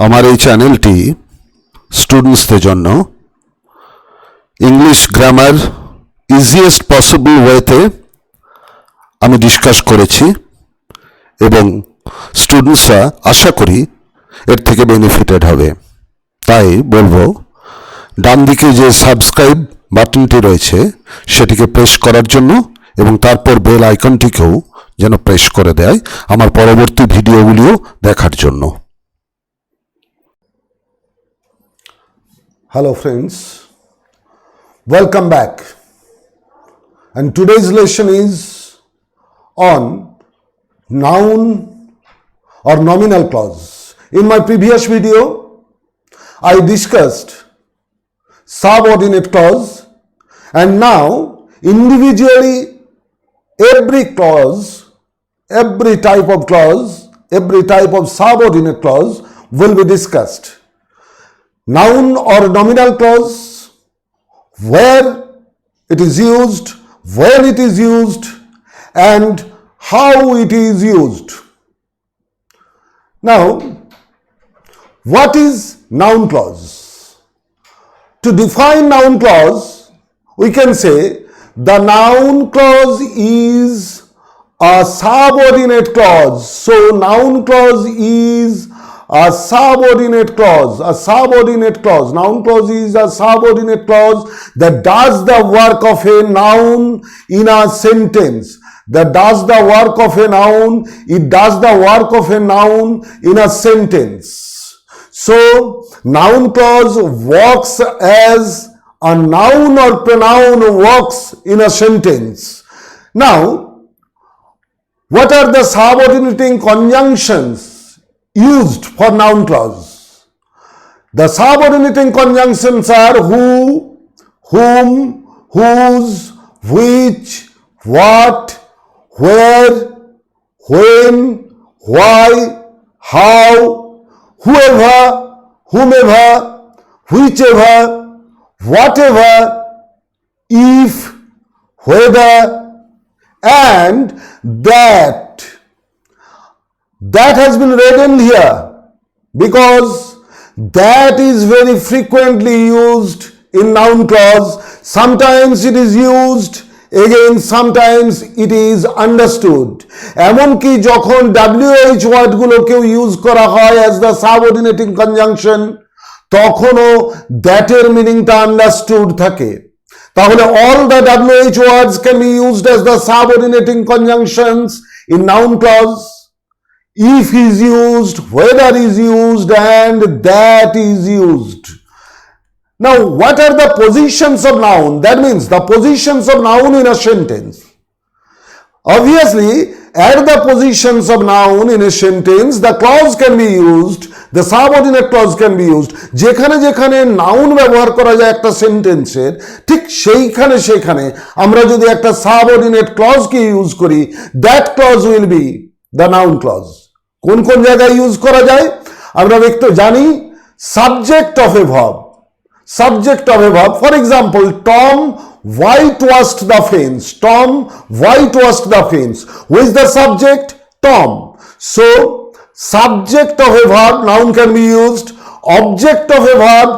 আমার এই চ্যানেলটি স্টুডেন্টসদের জন্য ইংলিশ গ্রামার ইজিয়েস্ট পসিবল ওয়েতে আমি ডিসকাস করেছি এবং স্টুডেন্টসরা আশা করি এর থেকে বেনিফিটেড হবে। তাই বলবো, ডান দিকে যে সাবস্ক্রাইব বাটনটি রয়েছে সেটিকে প্রেস করার জন্য এবং তারপর বেল আইকনটিকেও যেন প্রেস করে দেয় আমার পরবর্তী ভিডিওগুলিও দেখার জন্য। Hello friends, welcome back, and today's lesson is on noun or nominal clause. In my previous video I discussed subordinate clause, and now individually every clause, every type of clause, every type of subordinate clause will be discussed. Noun or nominal clause, where it is used, when it is used, and how it is used. Now, what is noun clause? To define noun clause, we can say the noun clause is a subordinate clause. So, noun clause is a subordinate clause. A subordinate clause. Noun clause is a subordinate clause that does the work of a noun in a sentence. That does the work of a noun. It does the work of a noun in a sentence. So, noun clause works as a noun or pronoun works in a sentence. Now, what are the subordinating conjunctions used for noun clause? The subordinating conjunctions are who, whom, whose, which, what, where, when, why, how, whoever, whomever, whichever, whatever, if, whether, and that. That has been written here because that is very frequently used in noun clause. Sometimes it is used, again sometimes it is understood. এমনকি যখন WH ওয়ার্ডগুলোকেও use করা হয় as the subordinating conjunction, তখনও that এর মিনিংটা understood থাকে। তাহলে all the WH words can be used as the subordinating conjunctions in noun clause. If is used, whether is used, and that is used. Now, what are the positions of noun? That means the positions of noun in a sentence. Obviously, at the positions of noun in a sentence, the clause can be used, the subordinate clause can be used. যেখানে যেখানে noun ব্যবহার করা যায় একটা সেন্টেন্সের, ঠিক সেইখানে আমরা যদি একটা subordinate clause কে ইউজ করি, that clause will be the noun clause. কোন কোন জায়গায় ইউজ করা যায় আমরা জানি? Subject of A verb, subject of A verb. For example, Tom white washed the fence. Tom white washed the fence. Who is the subject? Tom. So, subject of a verb, noun can be used. Object of a verb,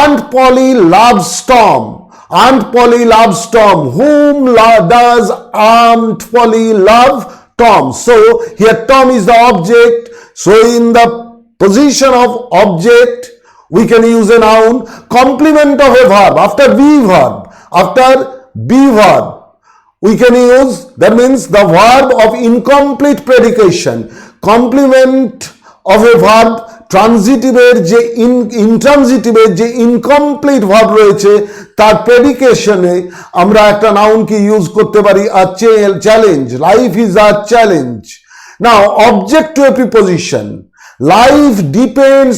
Aunt Polly loves Tom. Aunt Polly loves Tom. Whom does Aunt Polly love? Tom. So, here Tom is the object. So, in the position of object, we can use a noun. Complement of a verb, after be verb, we can use, that means the verb of incomplete predication. Complement of a verb, ট্রানজিটিভের যে ইনট্রানজিটিভের যে incomplete verb রয়েছে তার প্রেডিকেশনে আমরা একটা নাউনকে use করতে পারি a challenge, life is a challenge. Now object to a preposition, life depends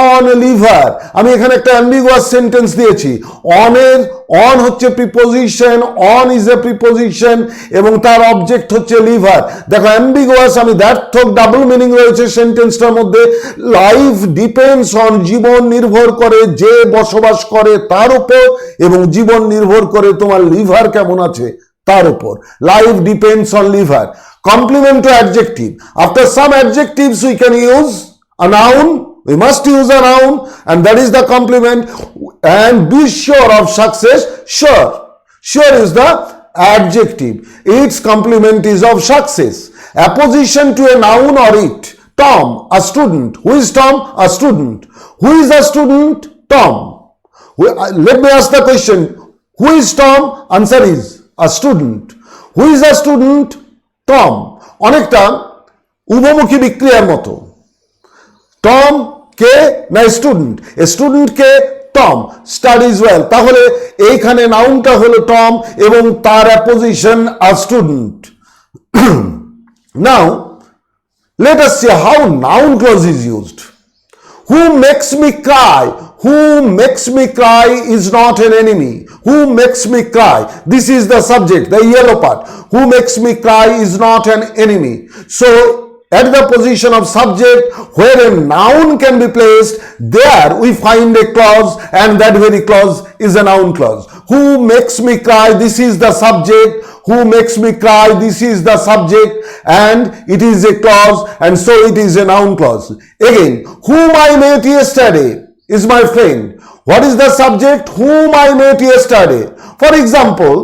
on liver. আমি এখানে একটা অ্যাম্বিগুয়াস সেন্টেন্স দিয়েছি। অন হচ্ছে preposition, on is a preposition এবং তার অবজেক্ট হচ্ছে লিভার। দেখো অ্যাম্বিগুয়াস, আমি দ্ব্যর্থক ডাবল মিনিং রয়েছে সেন্টেন্সটার মধ্যে। লাইফ ডিপেন্ডস অন, জীবন নির্ভর করে যে বসবাস করে তার উপর, এবং জীবন নির্ভর করে তোমার লিভার কেমন আছে তার উপর। Life depends on liver. Complement to adjective. After some adjectives we can use a noun we must use a noun, and that is the complement. And be sure of success. Sure. Sure is the adjective. Its complement is of success. Apposition to a noun or it. Tom, a student. Who is Tom? A student. Who is a student? Tom. Let me ask the question. Who is Tom? Answer is a student. Who is a student? Tom. অনেকটা উভমুখী বিক্রিয়ার মতো। Tom কে না student, student কে Tom, studies well. তাহলে এইখানে নাউনটা হলো Tom এবং তার apposition a student. Now let us see how noun clause is used. Who makes me cry? Who makes me cry is not an enemy. Who makes me cry? This is the subject, the yellow part. Who makes me cry is not an enemy. So at the position of subject where a noun can be placed, there we find a clause, and that very clause is a noun clause. Who makes me cry? This is the subject. Who makes me cry? This is the subject, and it is a clause, and so it is a noun clause. Again, whom I met yesterday is my friend. What is the subject? Whom I met yesterday. For example,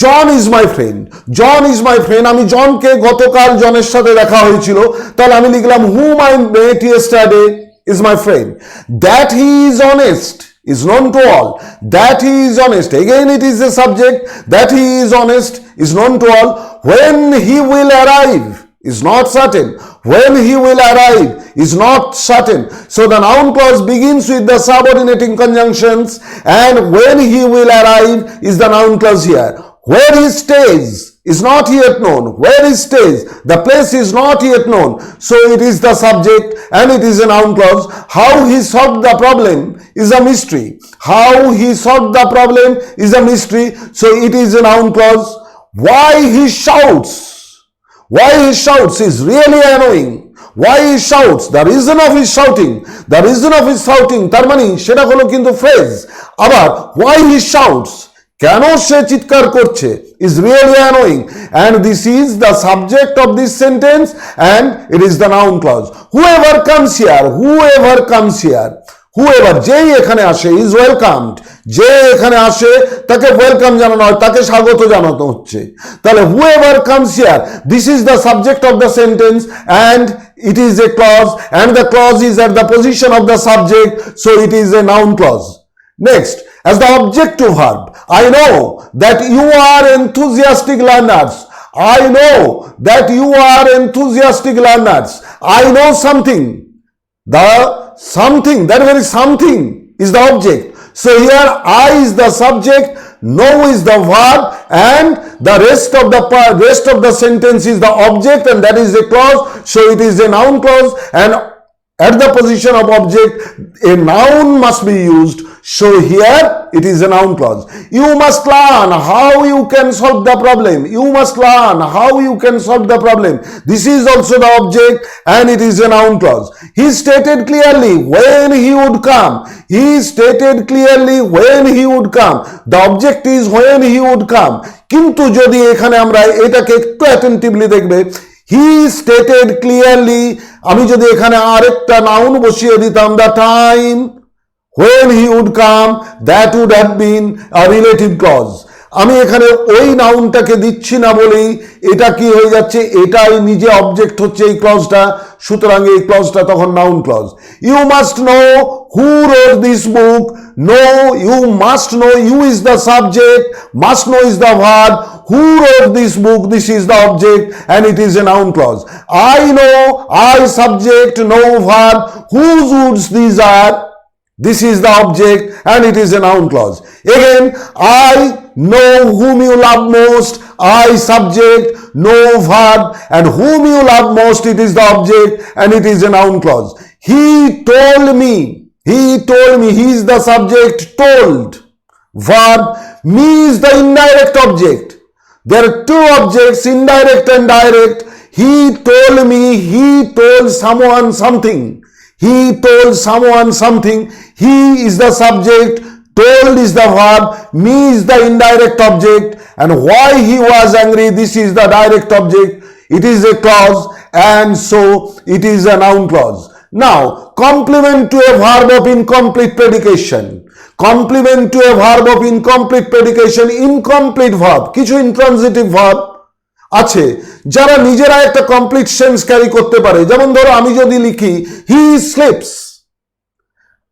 John is my friend. John is my friend, আমি জনকে গতকাল জনের সাথে দেখা হয়েছিল, তাহলে আমি লিখলাম whom I met yesterday is my friend. That he is honest is known to all. That he is honest, again it is a subject. That he is honest is known to all. When he will arrive is not certain. When he will arrive is not certain. So the noun clause begins with the subordinating conjunctions, and when he will arrive is the noun clause here. Where he stays is not yet known. Where he stays, the place is not yet known. So it is the subject, and it is a noun clause. How he solved the problem is a mystery. How he solved the problem is a mystery. So it is a noun clause. Why he shouts? Why he shouts is really annoying. Why he shouts, the reason of his shouting, the reason of his shouting, তার মানে সেটা হলো কিন্তু phrase. আবার why he shouts, কেন সে চিৎকার করছে, is really annoying, and this is the subject of this sentence, and it is the noun clause. Whoever comes here, whoever comes here, whoever, যেই এখানে আসে is welcomed. যে এখানে আসে তাকে ওয়েলকাম জানানো হয়, তাকে স্বাগত জানানো হচ্ছে। তাহলে whoever comes here, this is the subject of the sentence, and it is a clause, and the clause is at the position of the subject, so it is a noun clause. Next, as the objective verb, I know that you are enthusiastic learners. I know that you are enthusiastic learners. I know something. The something, that very something is the object. So here I is the subject, know is the verb, and the rest of the sentence is the object, and that is a clause. So it is a noun clause, and at the position of object a noun must be used. So here it is a noun clause. You must learn how you can solve the problem. You must learn how you can solve the problem. This is also the object, and it is a noun clause. He stated clearly when he would come. He stated clearly when he would come. The object is when he would come. কিন্তু যদি এখানে আমরা এটাকে একটু attentively দেখবে, he stated clearly, আমি যদি এখানে আরেকটা নাউন বসিয়ে দিতাম, the time when he would come, that would have been a relative clause. আমি এখানে ওই নাউনটাকে দিচ্ছি না বলেই এটা কি হয়ে যাচ্ছে, এটাই নিজে অবজেক্ট হচ্ছে এই ক্লজটা, সুতরাং এই ক্লজটা তখন noun clause. You must know who wrote this book, no you must know, you is the subject, must know is the verb, who wrote this book, this is the object, and it is a noun clause. I know, I subject, no verb, whose woods these are, this is the object, and it is a noun clause. Again, I know whom you love most, I subject, no verb, and whom you love most, it is the object, and it is a noun clause. He told me, he is the subject, told, verb, me is the indirect object. There are two objects, indirect and direct. He told me, he told someone something. He told someone something. He is the subject, told is the verb, me is the indirect object, and why he was angry, this is the direct object. It is a clause, and so it is a noun clause. Now, complement to a verb of incomplete predication. Complement to a verb of incomplete predication, incomplete verb, কিছু intransitive verb আছে যারা নিজেরা একটা complete sense carry করতে পারে। যেমন ধরো আমি যদি লিখি হি স্লিপস,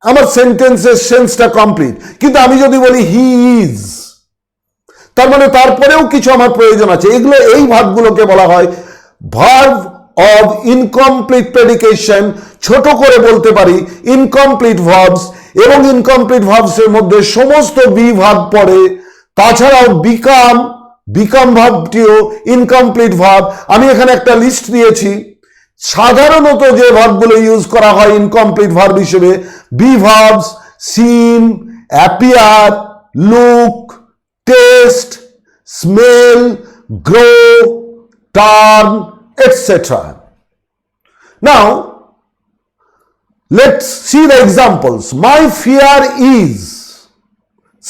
আমার সেন্টেন্সের সেন্সটা কমপ্লিট, কিন্তু আমি যদি বলি হি ইজ, তার মানে তারপরেও কিছু আমার প্রয়োজন আছে। এগুলো এই ভার্বগুলোকে বলা হয় ভার্ব অফ ইনকমপ্লিট প্রেডিকেশন। ছোট করে বলতে পারি ইনকমপ্লিট ভার্বস, এবং ইনকমপ্লিট ভার্বসের মধ্যে সমস্ত বি ভার্ব পড়ে। তাছাড়াও বিকাম ভার্বটিও ইনকমপ্লিট ভার্ব। আমি এখানে একটা লিস্ট দিয়েছি। সাধারণত যে ভার্বগুলো ইউজ করা হয় ইনকমপ্লিট ভার্ব হিসেবে, be verbs, seem, appear, look, taste, smell, grow, turn, etc. Now, let's see the examples. My fear is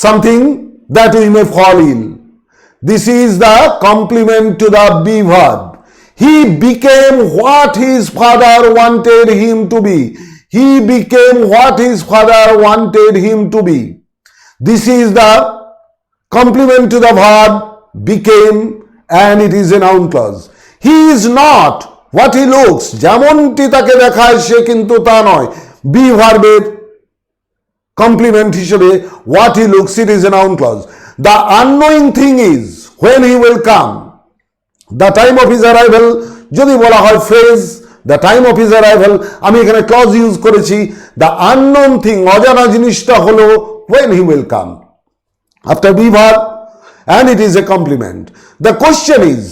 something that we may fall in. This is the complement to the be verb. He became what his father wanted him to be. He became what his father wanted him to be. This is the complement to the verb became, and it is a noun clause. He is not what he looks. যেমনটি তাকে দেখায় সে কিন্তু তা নয়। B ভার্বের complement হিসেবে what he looks, it is a noun clause. The unknowing thing is when he will come. The time of his arrival যদি বলা হয় phrase the time of his arrival, আমি এখানে ক্লজ ইউজ করেছি। The unknown thing, অজানা জিনিসটা হলো when he will come after be verb, and it is a complement. The question is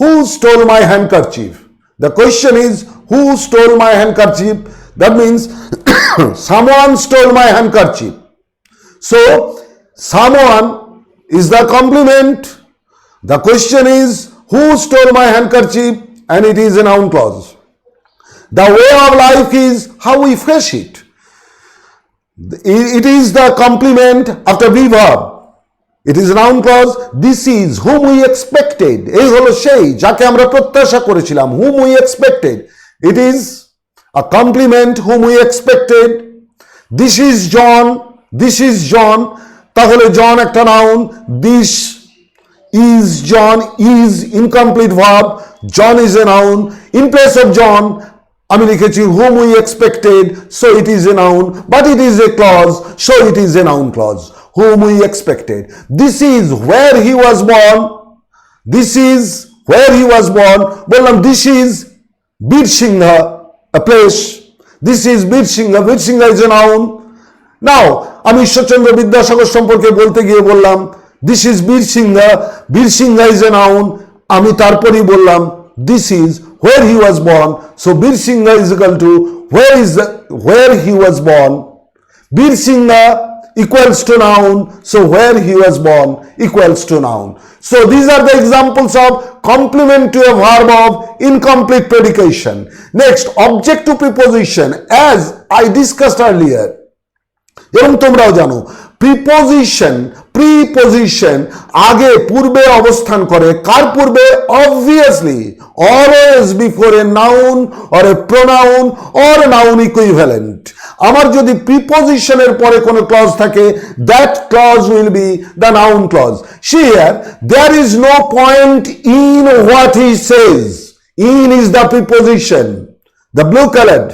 who stole my handkerchief? The question is who stole my handkerchief? That means someone stole my handkerchief. So someone is the complement. The question is who stole my handkerchief, and it is a noun clause. The way of life is how we face it. It is the complement after be verb. It is a noun clause. This is whom we expected. এই হলো সেই যাকে আমরা প্রত্যাশা করেছিলাম, whom we expected. It is a complement, whom we expected. This is John. This is John. তাহলে John একটা noun. This is John is incomplete verb. John is a noun. In place of John আমি লিখেছি whom we expected, so it is a noun, but it is a clause, so it is a noun clause. Whom we expected. This is where he was born. This is where he was born. বললাম this is Birsingha, a place. This is Birsingha. Birsingha is a noun. Now আমি ঈশ্বরচন্দ্র বিদ্যাসাগর সম্পর্কে বলতে গিয়ে বললাম this is Birsingha. Birsingha is a noun. আমি তারপরেই বললাম this is where he was born. So Birsingha is equal to where he was born. Birsingha equals to noun, so where he was born equals to noun. So these are the examples of complement to a verb of incomplete predication. Next, object to preposition, as I discussed earlier. এবং তোমরাও জানো preposition আগে পূর্বে অবস্থান করে। কার পূর্বে? Obviously always before a noun or a pronoun or noun equivalent. আমার যদি প্রিপোজিশনের পরে কোনো ক্লজ থাকে, that clause will be the noun clause. Here there is no point in what he says. In is the preposition, the blue coloured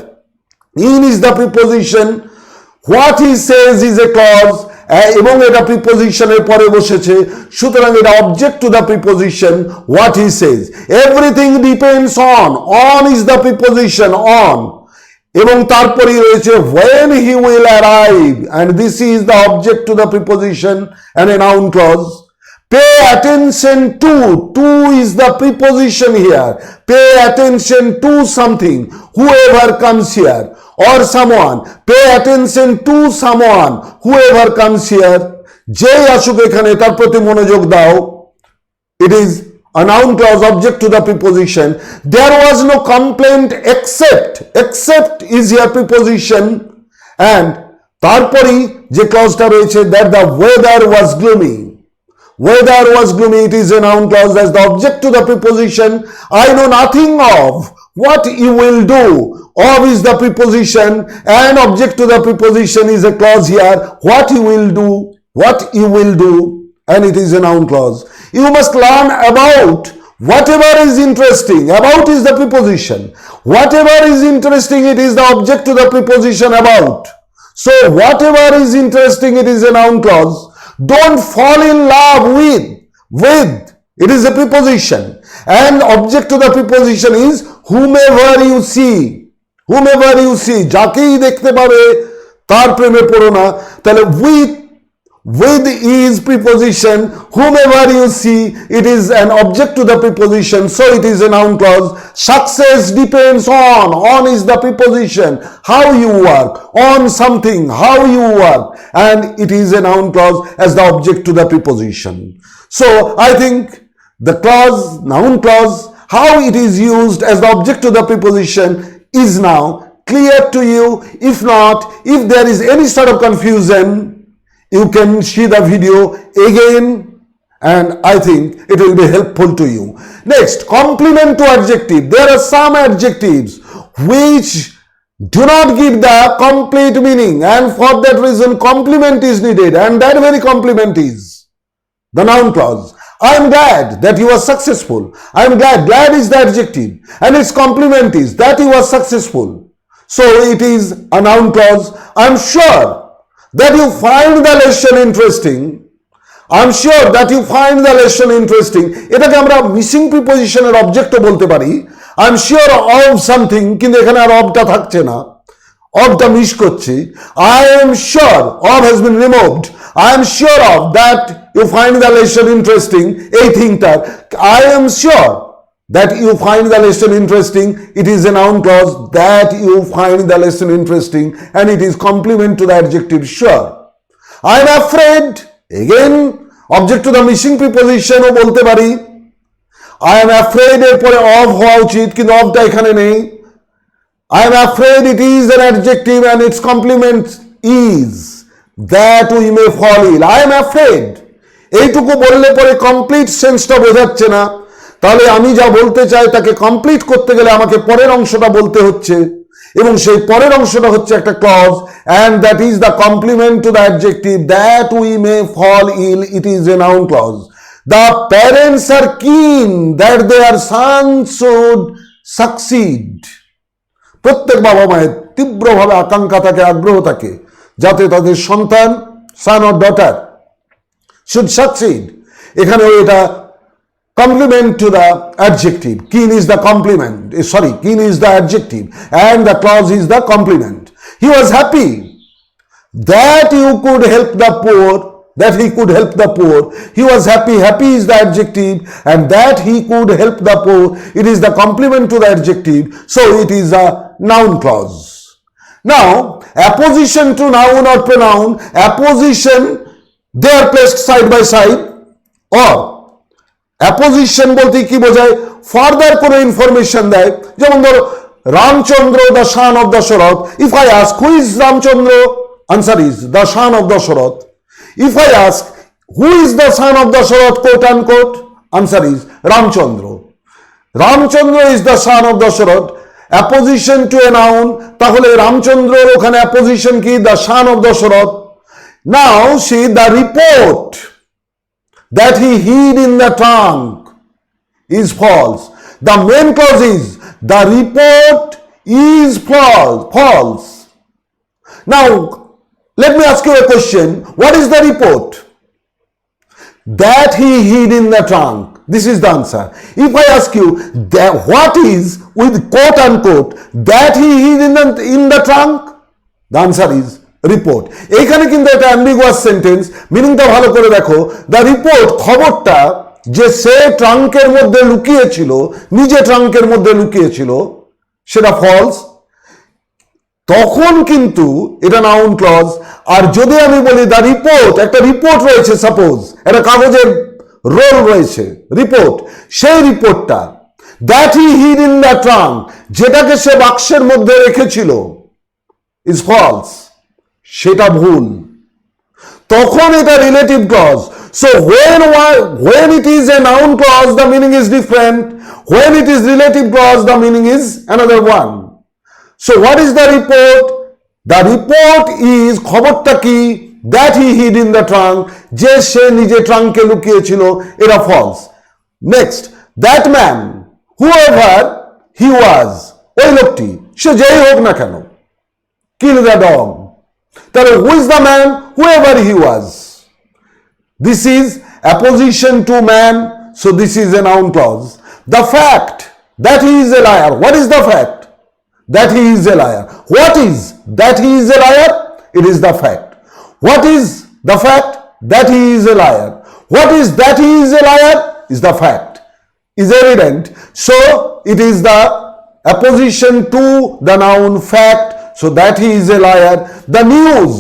in is the preposition, what he says is a clause, এবং এটা প্রিপোজিশনের পরে বসেছে, সুতরাং এটা object to the preposition what he says. Everything depends on is the preposition on, এবং তারপরেই রয়েছে when he will arrive, and this is the object to the preposition and a noun clause. Pay attention to is the preposition here. Pay attention to something, whoever comes here, or someone. Pay attention to someone, whoever comes here. যে আসুক এখানে তার প্রতি মনোযোগ দাও। It is a noun clause, object to the preposition. There was no complaint except is here preposition, and তারপরেই যে ক্লজটা রয়েছে that the weather was gloomy. Weather was gloomy, it is a noun clause as the object to the preposition. I know nothing of what you will do. Of is the preposition and object to the preposition is a clause here. What you will do, and it is a noun clause. You must learn about whatever is interesting. About is the preposition. Whatever is interesting, it is the object to the preposition about. So whatever is interesting, it is a noun clause. Don't fall in love with, it is a preposition. And object to the preposition is whomever you see. Whomever you see, যাকেই দেখতে পাবে তার প্রেমে পড়ো না। তাহলে with is preposition, whomever you see, it is an object to the preposition, so it is a noun clause. Success depends on is the preposition, how you work, on something, how you work, and it is a noun clause as the object to the preposition. So I think the clause, noun clause, how it is used as the object to the preposition is now clear to you. If not, if there is any sort of confusion, you can see the video again and I think it will be helpful to you. Next, complement to adjective. There are some adjectives which do not give the complete meaning, and for that reason complement is needed, and that very complement is the noun clause. I am glad that you are successful. I am glad is the adjective, and its complement is that you are successful. So it is a noun clause. I am sure that you find the lesson interesting. I'm sure that you find the lesson interesting. এটাকে আমরা missing প্রিপোজিশনের অবজেক্টও বলতে পারি। I'm sure of something, কিন্তু এখানে আর অবটা থাকছে না, অবটা miss করছি। I am sure of has been removed. I am sure of that you find the lesson interesting. এই থিংটা I am sure that you find the lesson interesting, it is a noun clause, that you find the lesson interesting, and it is complement to the adjective sure. I am afraid, again object to the missing preposition ও বলতে পারি। I am afraid এর পরে of হওয়া উচিত, কিন্তু অফটা এখানে নেই। I am afraid, it is an adjective and its complement is that we may fall ill. I am afraid এইটুকু বললে পরে কমপ্লিট সেন্সটা বোঝাচ্ছে না। তাহলে আমি যা বলতে চাই তাকে কমপ্লিট করতে গেলে আমাকে পরের অংশটা বলতে হচ্ছে, এবং সেই পরের অংশটা হচ্ছে একটা clause, and that is the complement to the adjective that we may fall ill. It is a noun clause. The parents are keen that their son should succeed. প্রত্যেক বাবা মায়ের তীব্রভাবে আকাঙ্ক্ষা থাকে, আগ্রহ থাকে যাতে তাদের সন্তান, son or daughter, should succeed. এখানে এটা complement to the adjective. Keen is the complement. Keen is the adjective and the clause is the complement. He was happy that you could help the poor, that he could help the poor. He was happy. Happy is the adjective, and that he could help the poor, it is the complement to the adjective, so it is a noun clause. Now, apposition to noun or pronoun, apposition, they are placed side by side, or apposition বলতে কি বোঝায়? Further কোনো information দেয়। যেমন ধরো Ramchandra the son of Dasharath. If I ask who is Ramchandra, answer is the son of Dasharath. If I ask who is the son of Dasharath, quote and quote, answer is Ramchandra. Ramchandra is the son of Dasharath. Apposition to a noun, তাহলে রামচন্দ্রর ওখানে apposition কি? The son of Dasharath. Now see the report that he hid in the trunk is false. The main clause is the report is false. Now let me ask you a question. What is the report? That he hid in the trunk. This is the answer. If I ask you that what is with quote unquote that he hid in the trunk, the answer is report. এইখানে কিন্তু একটা ambiguous sentence, মিনিংটা ভালো করে দেখো। The report, খবরটা যে সে ট্রাঙ্কের মধ্যে লুকিয়েছিল, নিজে ট্রাঙ্কের মধ্যে লুকিয়েছিল, সেটা ফলস। তখন কিন্তু এটা নাউন ক্লজ। আর যদি আমি বলি দ্য রিপোর্ট, একটা রিপোর্ট রয়েছে, সাপোজ একটা কাগজের রোল রয়েছে, রিপোর্ট, সেই রিপোর্টটা that he hid in the trunk, যেটাকে সে বাক্সের মধ্যে রেখেছিল, ইজ ফলস, সেটা ভুল। তখন এটা relative clause. So when it is a noun clause the meaning is different, when it is relative clause the meaning is another one. So what is the report? The report is খবরটা কি? That he hid in the trunk, যে সে নিজে ট্রাঙ্কে লুকিয়েছিল, এটা false. Next, that man whoever he was, ওই লোকটি সে যেই হোক না কেন, kill the dog, তাহলে who is the man? Whoever he was. This is apposition to man, so this is a noun clause. The fact that he is a liar, what is the fact? That he is a liar. What is that he is a liar? It is the fact. What is the fact? That he is a liar. What is that he is a liar? Is the fact. Is evident. So it is the apposition to the noun fact. So that he is a liar. The news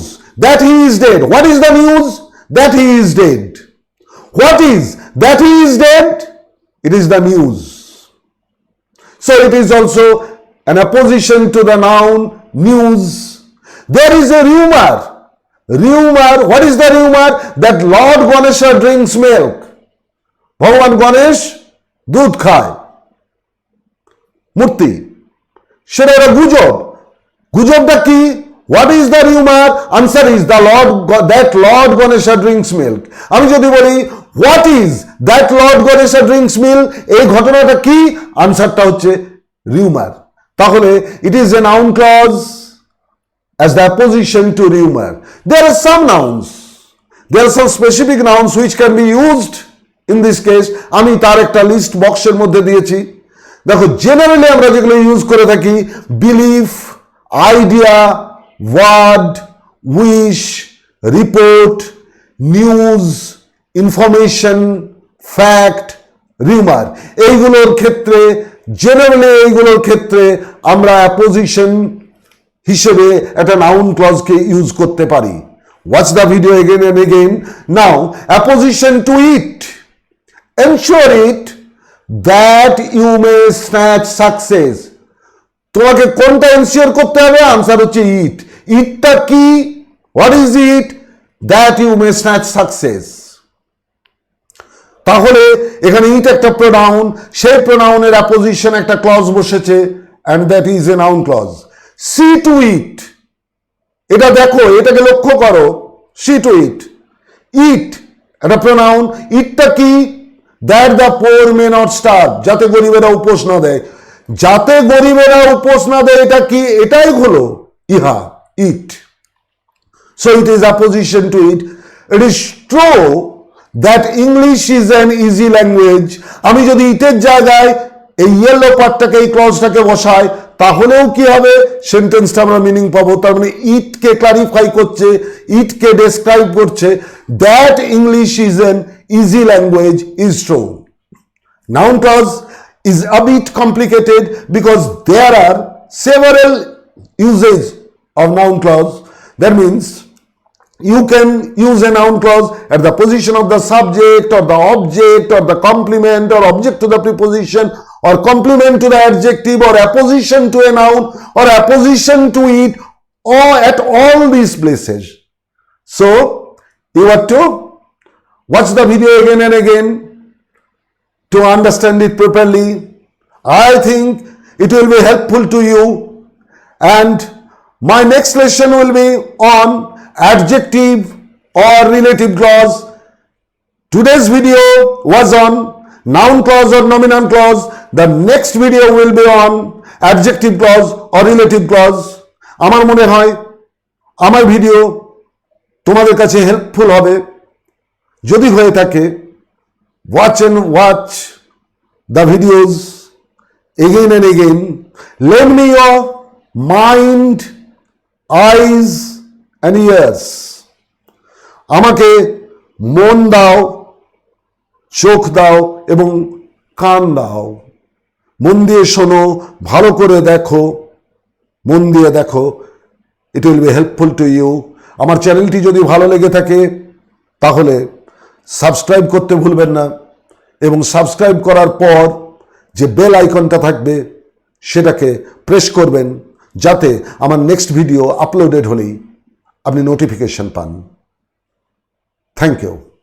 that he is dead. What is the news? That he is dead. What is that he is dead? It is the news. So it is also an apposition to the noun news. There is a rumor. Rumor, what is the rumor? That Lord Ganesha drinks milk. Bhagavan Ganesh দুধ খায়, মূর্তি, সেটা একটা গুজব। গুজবটা কি? What is the rumor? Answer is that Lord Ganesha drinks milk. আমি যদি বলি what is that Lord Ganesha drinks milk, এই ঘটনাটা কি? আনসারটা হচ্ছে rumor। তাহলে it is a noun clause as the opposition to rumor. There are some nouns, there are some specific nouns which can be used in this case. আমি তার একটা list বক্সের মধ্যে দিয়েছি। দেখো, জেনারেলি আমরা যেগুলো ইউজ করে থাকি, belief, idea, word, wish, report, news, information, fact, rumour, এইগুলোর ক্ষেত্রে জেনারেলি এইগুলোর ক্ষেত্রে আমরা অ্যাপোজিশন হিসেবে একটা নাউন ক্লজকে ইউজ করতে পারি। Watch the video again and again. Now apposition to it, ensure it that you may snatch success. তোমাকে কোনটা এনশিওর করতে হবে? আনসার হচ্ছে ইট। ইটটা কি? What is it? That you may snatch success. তাহলে এখানে ইট একটা প্রোনাউন, সেই প্রোনাউনের অ্যাপোজিশন একটা ক্লজ বসেছে, and that is a noun clause. See to it, এটা দেখো, এটাকে লক্ষ্য করো, সি টু ইট, ইট একটা প্রোনাউন। ইটটা কি? That the poor may not starve, যাতে গরিবেরা উপোস না দেয়। যাতে গরিবেরা উপোস না দেয়, এটা কি? এটাই হলো ইহা, it. So it is apposition to it. It is true that English is an easy language. আমি যদি ইটের জায়গায় এই ইয়েলো পার্টটাকে, এই ক্লজটাকে বসাই, তাহলেও কি হবে? সেন্টেন্সটা আমরা মিনিং পাবো। তার মানে ইটকে ক্লারিফাই করছে, ইটকে ডেসক্রাইব করছে। That English is an easy language is true. Noun clause is a bit complicated because there are several uses of noun clause. That means you can use a noun clause at the position of the subject or the object or the complement or object to the preposition or complement to the adjective or apposition to a noun or apposition to it, or at all these places. So you have to watch the video again and again to understand it properly. I think it will be helpful to you, and my next lesson will be on adjective or relative clause. Today's video was on noun clause or nominal clause. The next video will be on adjective clause or relative clause. আমার মনে হয় আমার video তোমাদের কাছে helpful হবে। যদি হয়ে থাকে, watch the videos again and again. Lend me your mind, eyes and ears. আমাকে মন দাও, চোখ দাও এবং কান দাও। মন দিয়ে শোনো, ভালো করে দেখো, মন দিয়ে দেখো। It will be helpful to you. আমার চ্যানেলটি যদি ভালো লেগে থাকে তাহলে সাবস্ক্রাইব করতে ভুলবেন না, এবং সাবস্ক্রাইব করার পর যে বেল আইকনটা থাকবে সেটাকে প্রেস করবেন, যাতে আমার নেক্সট ভিডিও আপলোডেড হলেই আপনি নোটিফিকেশন পান। Thank you.